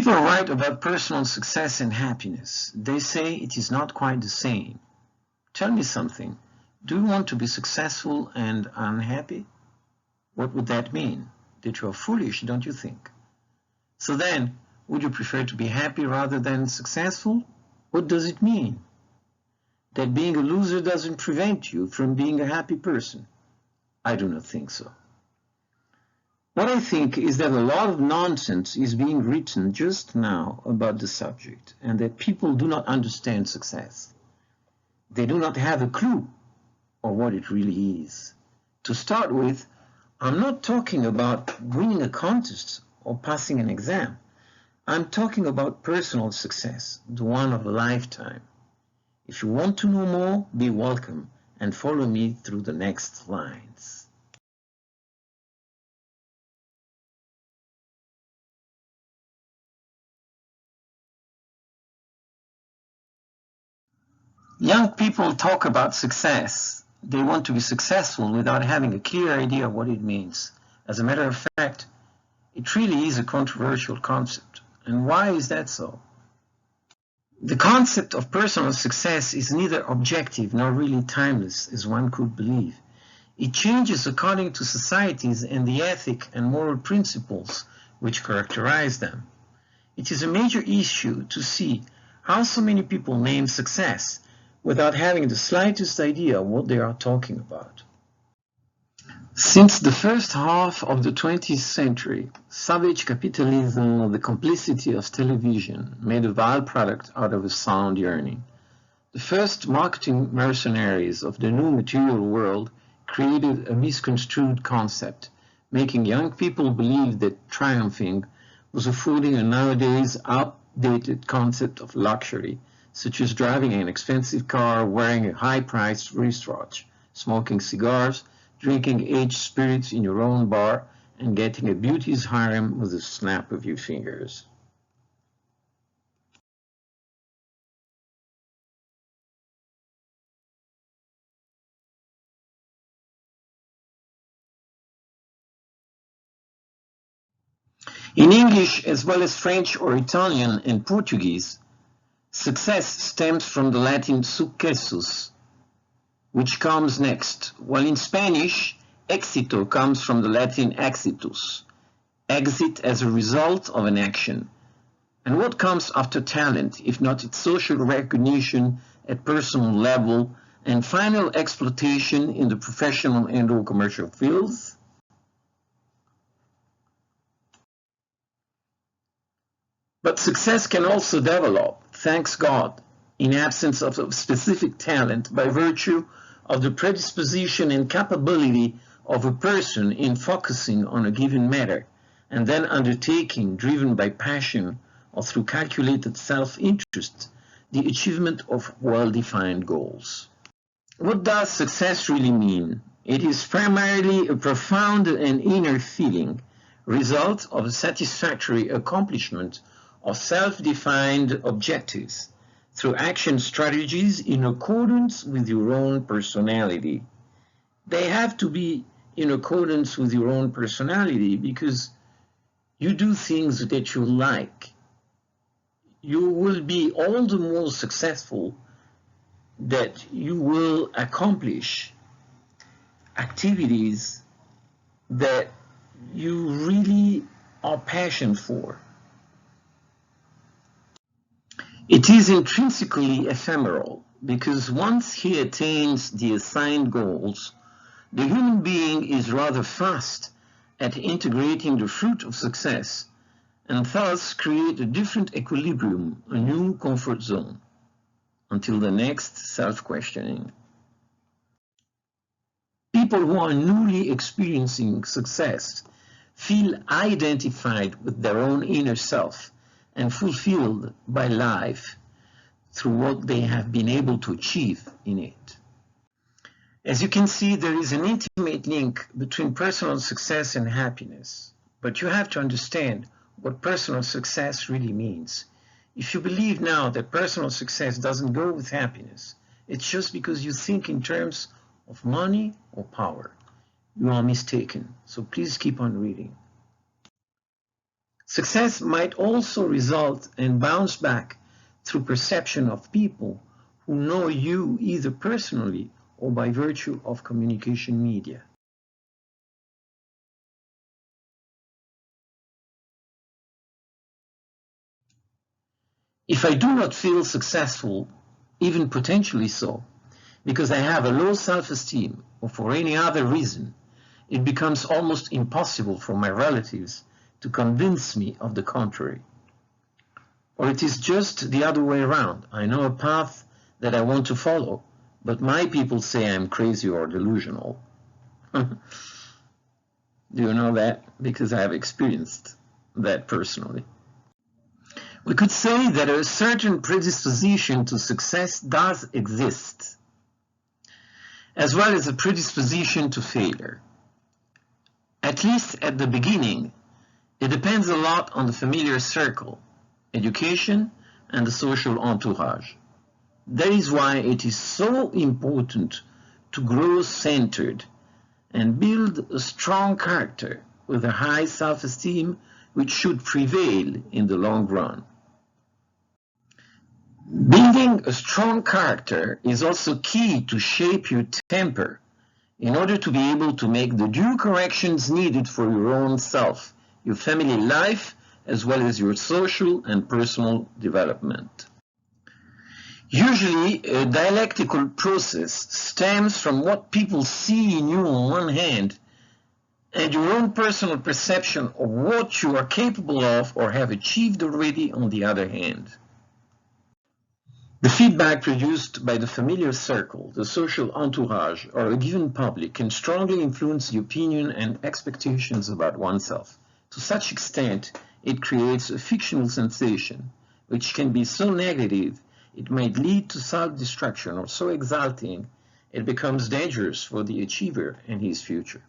People write about personal success and happiness. They say it is not quite the same. Tell me something. Do you want to be successful and unhappy? What would that mean? That you are foolish, don't you think? So then, would you prefer to be happy rather than successful? What does it mean? That being a loser doesn't prevent you from being a happy person? I do not think so. What I think is that a lot of nonsense is being written just now about the subject, and that people do not understand success. They do not have a clue of what it really is. To start with, I'm not talking about winning a contest or passing an exam. I'm talking about personal success, the one of a lifetime. If you want to know more, be welcome and follow me through the next lines. Young people talk about success. They want to be successful without having a clear idea of what it means. As a matter of fact, it really is a controversial concept. And why is that so? The concept of personal success is neither objective nor really timeless, as one could believe. It changes according to societies and the ethic and moral principles which characterize them. It is a major issue to see how so many people name success without having the slightest idea what they are talking about. Since the first half of the 20th century, savage capitalism or the complicity of television made a vile product out of a sound yearning. The first marketing mercenaries of the new material world created a misconstrued concept, making young people believe that triumphing was affording a nowadays outdated concept of luxury, such as driving an expensive car, wearing a high-priced wristwatch, smoking cigars, drinking aged spirits in your own bar, and getting a beauty's harem with a snap of your fingers. In English, as well as French or Italian and Portuguese, success stems from the Latin successus, which comes next, while in Spanish, éxito comes from the Latin exitus, exit as a result of an action. And what comes after talent, if not its social recognition at personal level and final exploitation in the professional and/or commercial fields? But success can also develop, thanks God, in absence of a specific talent by virtue of the predisposition and capability of a person in focusing on a given matter and then undertaking, driven by passion or through calculated self-interest, the achievement of well-defined goals. What does success really mean? It is primarily a profound and inner feeling, result of a satisfactory accomplishment of self-defined objectives through action strategies in accordance with your own personality. They have to be in accordance with your own personality because you do things that you like. You will be all the more successful that you will accomplish activities that you really are passionate for. It is intrinsically ephemeral because once he attains the assigned goals, the human being is rather fast at integrating the fruit of success and thus create a different equilibrium, a new comfort zone, until the next self-questioning. People who are newly experiencing success feel identified with their own inner self and fulfilled by life through what they have been able to achieve in it. As you can see, there is an intimate link between personal success and happiness, but you have to understand what personal success really means. If you believe now that personal success doesn't go with happiness, it's just because you think in terms of money or power. You are mistaken, so please keep on reading. Success might also result and bounce back through perception of people who know you either personally or by virtue of communication media. If I do not feel successful, even potentially so, because I have a low self-esteem or for any other reason, it becomes almost impossible for my relatives to convince me of the contrary. Or it is just the other way around. I know a path that I want to follow, but my people say I'm crazy or delusional. Do you know that? Because I have experienced that personally. We could say that a certain predisposition to success does exist, as well as a predisposition to failure. At least at the beginning, it depends a lot on the familiar circle, education, and the social entourage. That is why it is so important to grow centered and build a strong character with a high self-esteem which should prevail in the long run. Building a strong character is also key to shape your temper in order to be able to make the due corrections needed for your own self, your family life, as well as your social and personal development. Usually, a dialectical process stems from what people see in you on one hand and your own personal perception of what you are capable of or have achieved already on the other hand. The feedback produced by the familiar circle, the social entourage, or a given public can strongly influence the opinion and expectations about oneself. To such extent, it creates a fictional sensation, which can be so negative it might lead to self-destruction, or so exalting it becomes dangerous for the achiever and his future.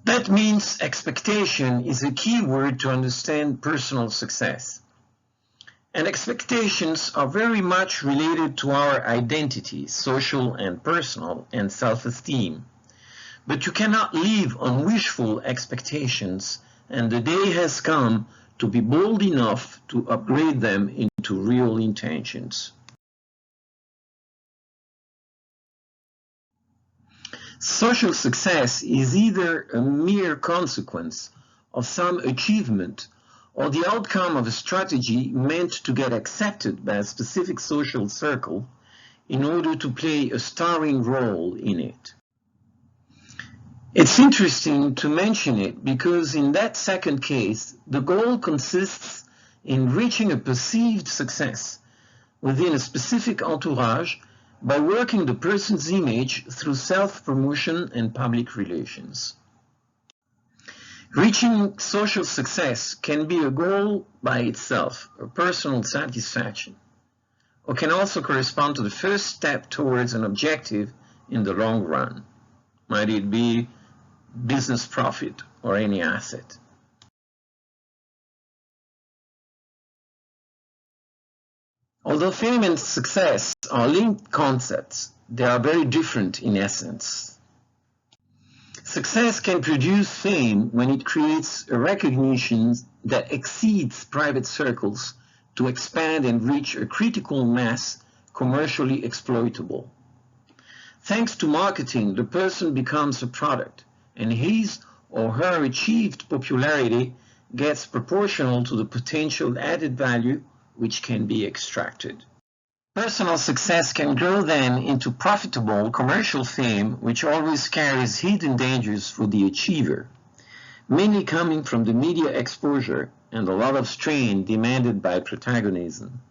That means expectation is a key word to understand personal success. And expectations are very much related to our identity, social and personal, and self-esteem. But you cannot live on wishful expectations, and the day has come to be bold enough to upgrade them into real intentions. Social success is either a mere consequence of some achievement or the outcome of a strategy meant to get accepted by a specific social circle in order to play a starring role in it. It's interesting to mention it because in that second case, the goal consists in reaching a perceived success within a specific entourage by working the person's image through self-promotion and public relations. Reaching social success can be a goal by itself, a personal satisfaction, or can also correspond to the first step towards an objective in the long run. Might it be business profit or any asset. Although fame and success are linked concepts, they are very different in essence. Success can produce fame when it creates a recognition that exceeds private circles to expand and reach a critical mass commercially exploitable. Thanks to marketing, the person becomes a product, and his or her achieved popularity gets proportional to the potential added value which can be extracted. Personal success can grow then into profitable commercial fame, which always carries hidden dangers for the achiever, mainly coming from the media exposure and a lot of strain demanded by protagonism.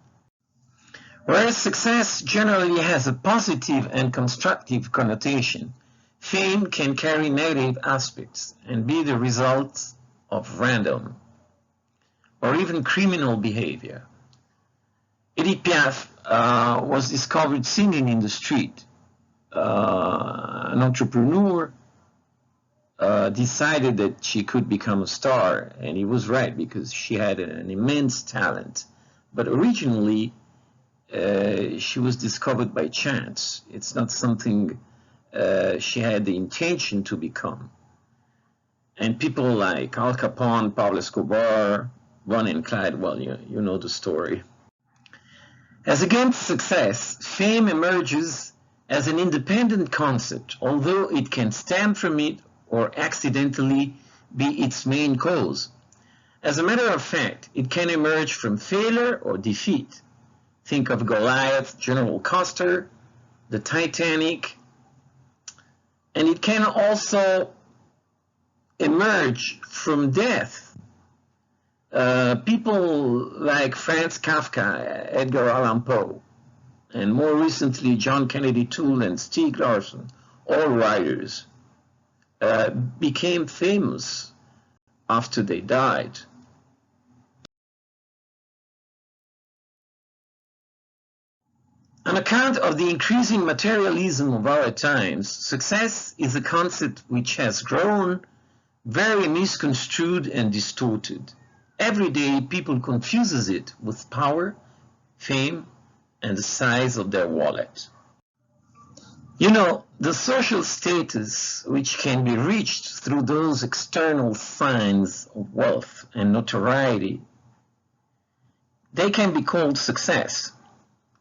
Whereas success generally has a positive and constructive connotation, fame can carry negative aspects and be the result of random or even criminal behavior. Edith Piaf was discovered singing in the street. An entrepreneur decided that she could become a star, and he was right because she had an immense talent. But originally, she was discovered by chance. It's not something she had the intention to become. And people like Al Capone, Pablo Escobar, Bonnie and Clyde, well, you know the story. As against success, fame emerges as an independent concept, although it can stem from it or accidentally be its main cause. As a matter of fact, it can emerge from failure or defeat. Think of Goliath, General Custer, the Titanic, and it can also emerge from death. People like Franz Kafka, Edgar Allan Poe, and more recently John Kennedy Toole and Stieg Larsson, all writers, became famous after they died. On account of the increasing materialism of our times, success is a concept which has grown very misconstrued and distorted. Every day, people confuses it with power, fame, and the size of their wallet. You know, the social status which can be reached through those external signs of wealth and notoriety, they can be called success.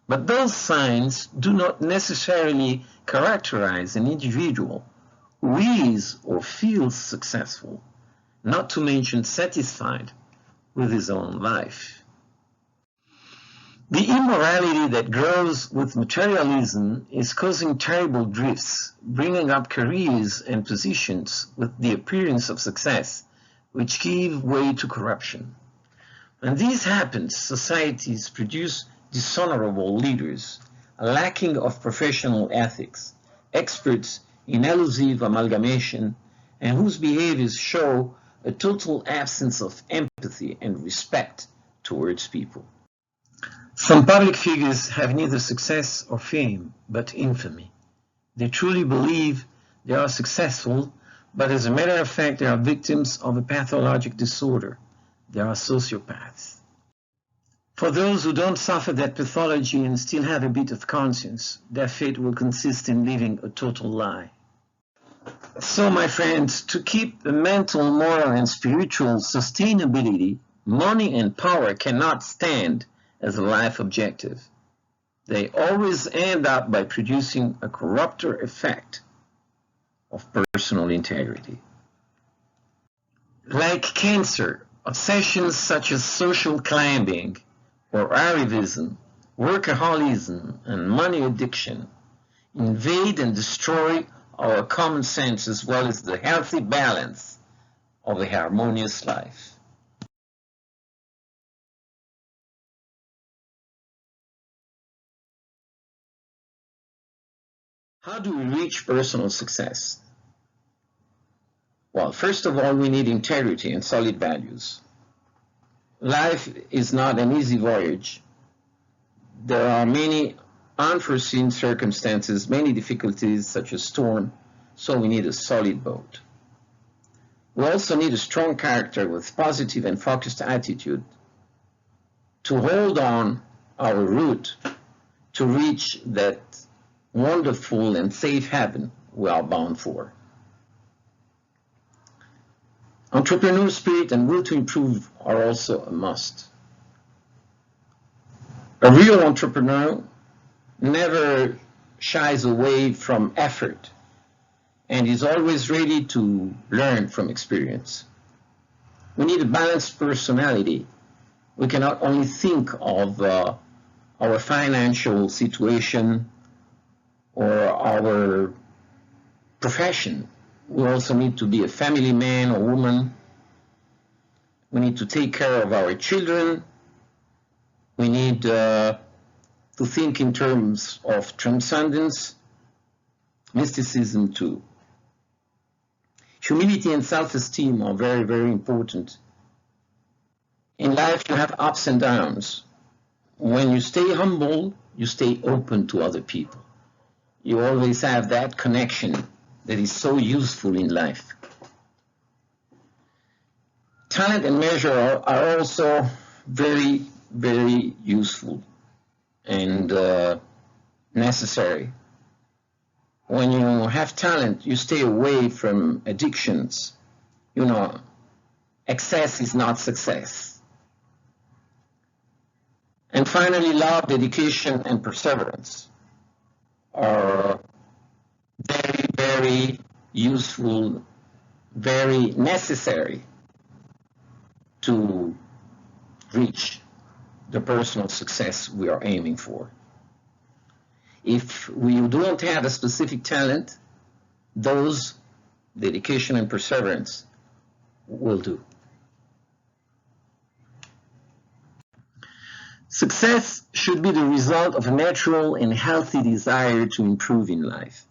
But those signs do not necessarily characterize an individual who is or feels successful, not to mention satisfied with his own life. The immorality that grows with materialism is causing terrible drifts, bringing up careers and positions with the appearance of success, which give way to corruption. When this happens, societies produce dishonorable leaders, lacking of professional ethics, experts in elusive amalgamation, and whose behaviors show a total absence of empathy and respect towards people. Some public figures have neither success or fame, but infamy. They truly believe they are successful, but as a matter of fact, they are victims of a pathologic disorder. They are sociopaths. For those who don't suffer that pathology and still have a bit of conscience, their fate will consist in living a total lie. So, my friends, to keep the mental, moral, and spiritual sustainability, money and power cannot stand as a life objective. They always end up by producing a corrupter effect of personal integrity. Like cancer, obsessions such as social climbing or arrivism, workaholism, and money addiction invade and destroy our common sense as well as the healthy balance of a harmonious life. How do we reach personal success? Well, first of all, we need integrity and solid values. Life is not an easy voyage. There are many unforeseen circumstances, many difficulties such as storm, so we need a solid boat. We also need a strong character with positive and focused attitude to hold on our route to reach that wonderful and safe haven we are bound for. Entrepreneurial spirit and will to improve are also a must. A real entrepreneur never shies away from effort and is always ready to learn from experience. We need a balanced personality. We cannot only think of our financial situation or our profession. We also need to be a family man or woman. We need to take care of our children. We need to think in terms of transcendence, mysticism too. Humility and self-esteem are very, very important. In life, you have ups and downs. When you stay humble, you stay open to other people. You always have that connection that is so useful in life. Talent and measure are also very, very useful and necessary. When you have talent, you stay away from addictions. excess is not success. And finally, love, dedication, and perseverance are very, very useful, very necessary to reach the personal success we are aiming for. If we don't have a specific talent, those, dedication and perseverance, will do. Success should be the result of a natural and healthy desire to improve in life.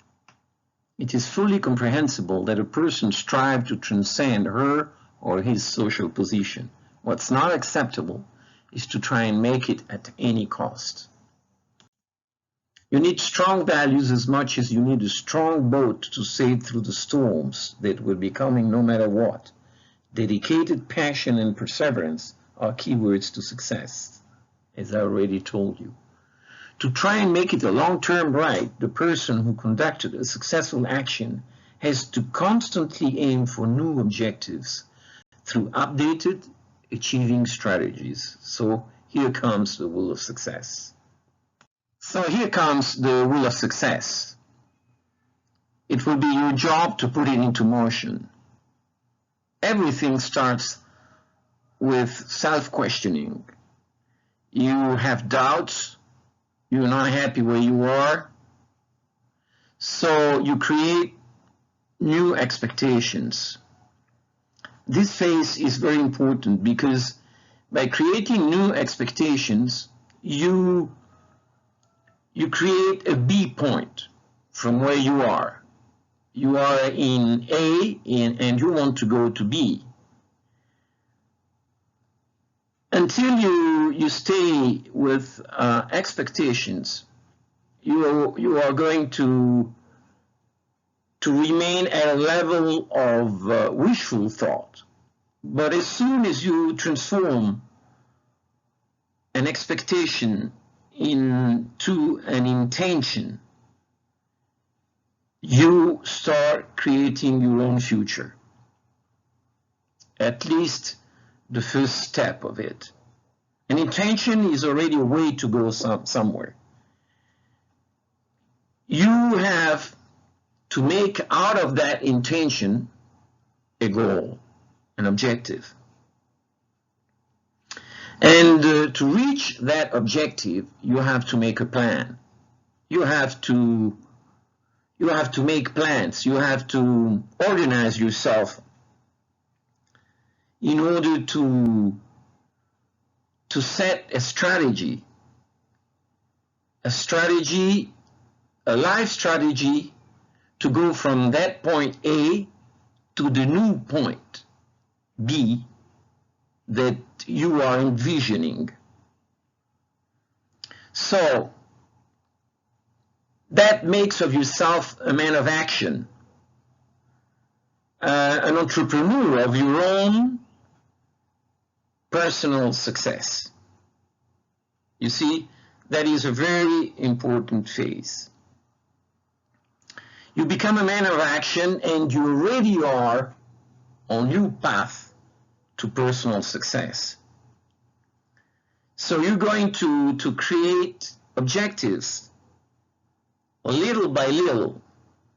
It is fully comprehensible that a person strive to transcend her or his social position. What's not acceptable is to try and make it at any cost. You need strong values as much as you need a strong boat to sail through the storms that will be coming no matter what. Dedicated passion and perseverance are keywords to success, as I already told you. To try and make it a long-term right, the person who conducted a successful action has to constantly aim for new objectives through updated, achieving strategies. So here comes the wheel of success. So here comes the wheel of success. It will be your job to put it into motion. Everything starts with self-questioning. You have doubts, you're not happy where you are, so you create new expectations. This phase is very important because by creating new expectations, you create a B point from where you are. You are in A and you want to go to B. Until you stay with expectations, you are going to remain at a level of wishful thought. But as soon as you transform an expectation into an intention, you start creating your own future. At least the first step of it. An intention is already a way to go somewhere. You have to make out of that intention a goal, an objective. And to reach that objective, you have to make a plan. You have to make plans. You have to organize yourself in order to set a strategy, a life strategy to go from that point A to the new point B that you are envisioning. So that makes of yourself a man of action, an entrepreneur of your own personal success. You see, that is a very important phase. You become a man of action and you already are on your path to personal success. So you're going to create objectives little by little.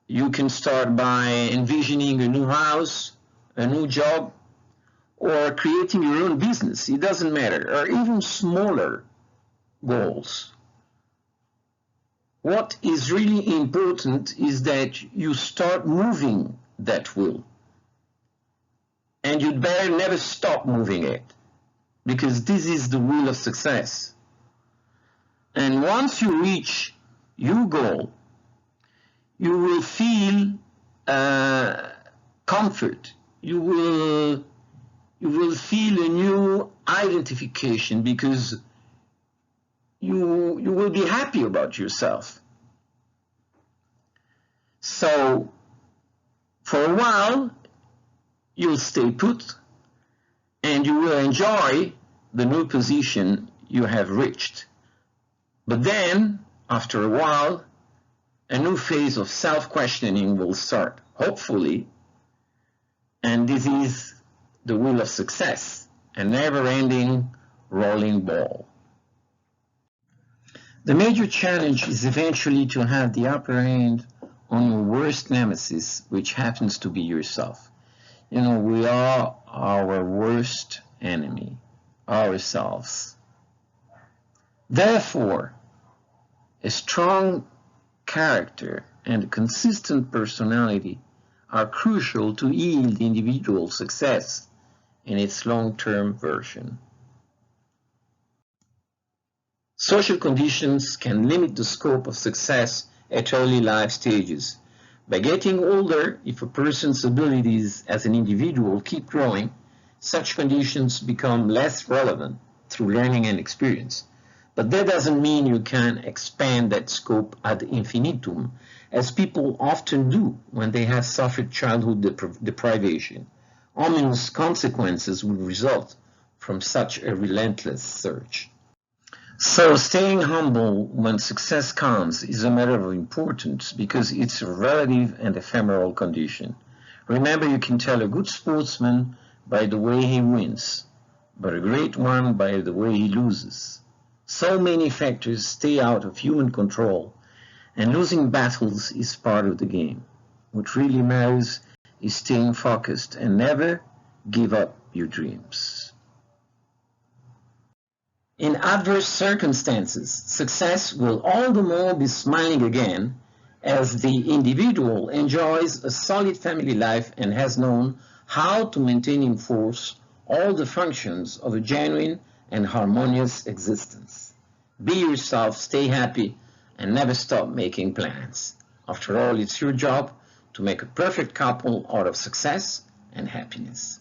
You can start by envisioning a new house, a new job, or creating your own business. It doesn't matter, or even smaller goals. What is really important is that you start moving that wheel. And you'd better never stop moving it, because this is the wheel of success. And once you reach your goal, you will feel comfort. You will feel a new identification, because you will be happy about yourself. So for a while, you'll stay put and you will enjoy the new position you have reached. But then, after a while, a new phase of self-questioning will start. Hopefully, And this is the wheel of success, a never-ending rolling ball. The major challenge is eventually to have the upper hand on your worst nemesis, which happens to be yourself. You know, we are our worst enemy, ourselves. Therefore, a strong character and a consistent personality are crucial to yield individual success in its long-term version. Social conditions can limit the scope of success at early life stages. By getting older, if a person's abilities as an individual keep growing, such conditions become less relevant through learning and experience. But that doesn't mean you can expand that scope ad infinitum, as people often do when they have suffered childhood deprivation. Ominous consequences will result from such a relentless search. So staying humble when success comes is a matter of importance because it's a relative and ephemeral condition. Remember, you can tell a good sportsman by the way he wins, but a great one by the way he loses. So many factors stay out of human control, and losing battles is part of the game. What really matters is staying focused and never give up your dreams. In adverse circumstances, success will all the more be smiling again as the individual enjoys a solid family life and has known how to maintain in force all the functions of a genuine and harmonious existence. Be yourself, stay happy, and never stop making plans. After all, it's your job to make a perfect couple out of success and happiness.